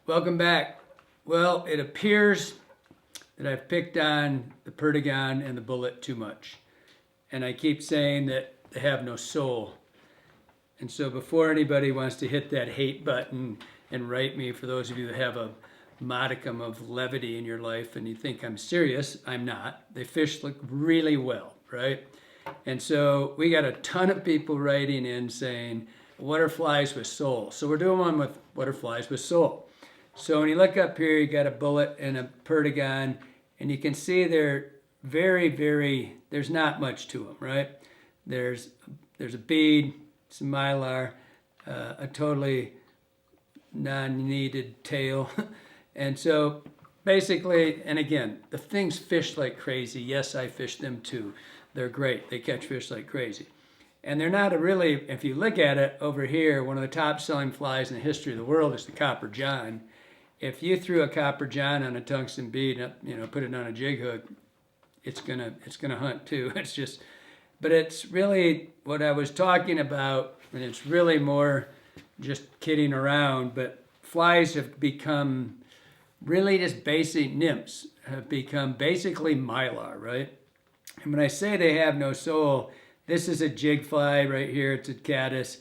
Welcome back. Well, it appears that I've picked on the perdigon and the bullet too much. And I keep saying that they have no soul. And so before anybody wants to hit that hate button and write me, for those of you that have a modicum of levity in your life and you think I'm serious, I'm not. They fish look really well, right? And so we got a ton of people writing in saying, what are flies with soul? So we're doing one with what are flies with soul. So when you look up here, you got a bullet and a perdigon, and you can see they're very, there's not much to them, right? There's a bead, some mylar, a totally non-needed tail. And so basically, and again, the things fish like crazy. Yes, I fish them too. They're great. They catch fish like crazy. And they're not a really, if you look at it over here, one of the top selling flies in the history of the world is the Copper John. If you threw a Copper John on a tungsten bead, put it on a jig hook, it's gonna hunt too. It's just, but it's really what I was talking about, and it's really more just kidding around, but flies have become really just basic nymphs, have become basically mylar, right? And when I say they have no soul, this is a jig fly right here, it's a caddis.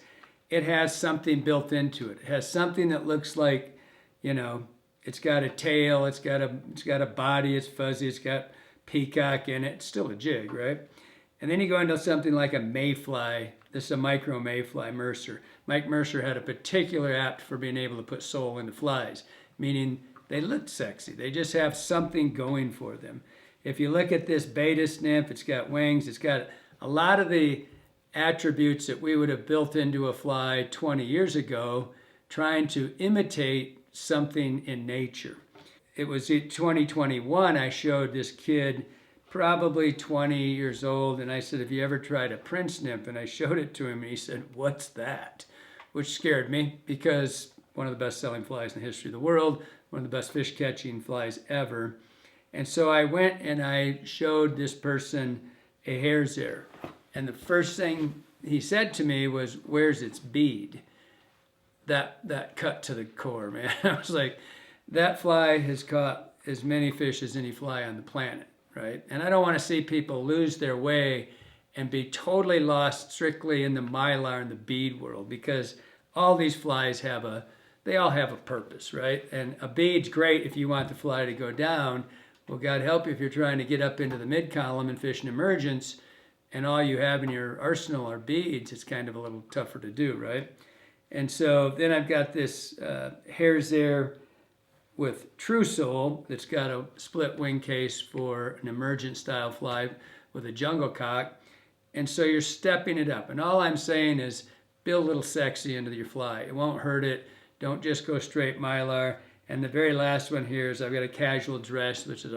It has something built into it. It has something that looks like, it's got a tail, it's got a body, it's fuzzy, it's got peacock in it. It's still a jig, right? And then you go into something like a mayfly. This is a micro mayfly, Mercer. Mike Mercer had a particular apt for being able to put soul into flies, meaning they look sexy. They just have something going for them. If you look at this Baetis nymph, it's got wings, it's got a lot of the attributes that we would have built into a fly 20 years ago, trying to imitate something in nature. It was in 2021, I showed this kid, probably 20 years old, and I said, have you ever tried a prince nymph? And I showed it to him, and he said, what's that? Which scared me, because one of the best-selling flies in the history of the world, one of the best fish-catching flies ever. And so I went and I showed this person a hare's ear. And the first thing he said to me was, where's its bead? That cut to the core, man. I was like, that fly has caught as many fish as any fly on the planet, right? And I don't want to see people lose their way and be totally lost strictly in the mylar and the bead world, because all these flies they all have a purpose, right? And a bead's great if you want the fly to go down. Well, God help you if you're trying to get up into the mid-column and fish an emergence, and all you have in your arsenal are beads. It's kind of a little tougher to do, right? And so then I've got this hare's ear with true soul that's got a split wing case for an emergent style fly with a jungle cock. And so you're stepping it up. And all I'm saying is build a little sexy into your fly. It won't hurt it. Don't just go straight mylar. And the very last one here is I've got a casual dress, which is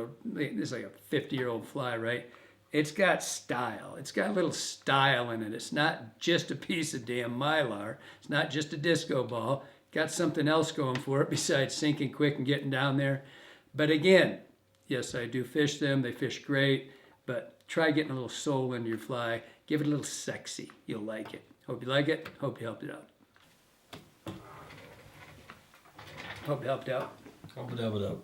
like a 50-year-old fly, right? It's got style. It's got a little style in it. It's not just a piece of damn mylar. It's not just a disco ball. Got something else going for it besides sinking quick and getting down there. But again, yes, I do fish them. They fish great. But try getting a little soul into your fly. Give it a little sexy. You'll like it. Hope you like it. Hope you helped it out. Hope you helped out. Hope it out.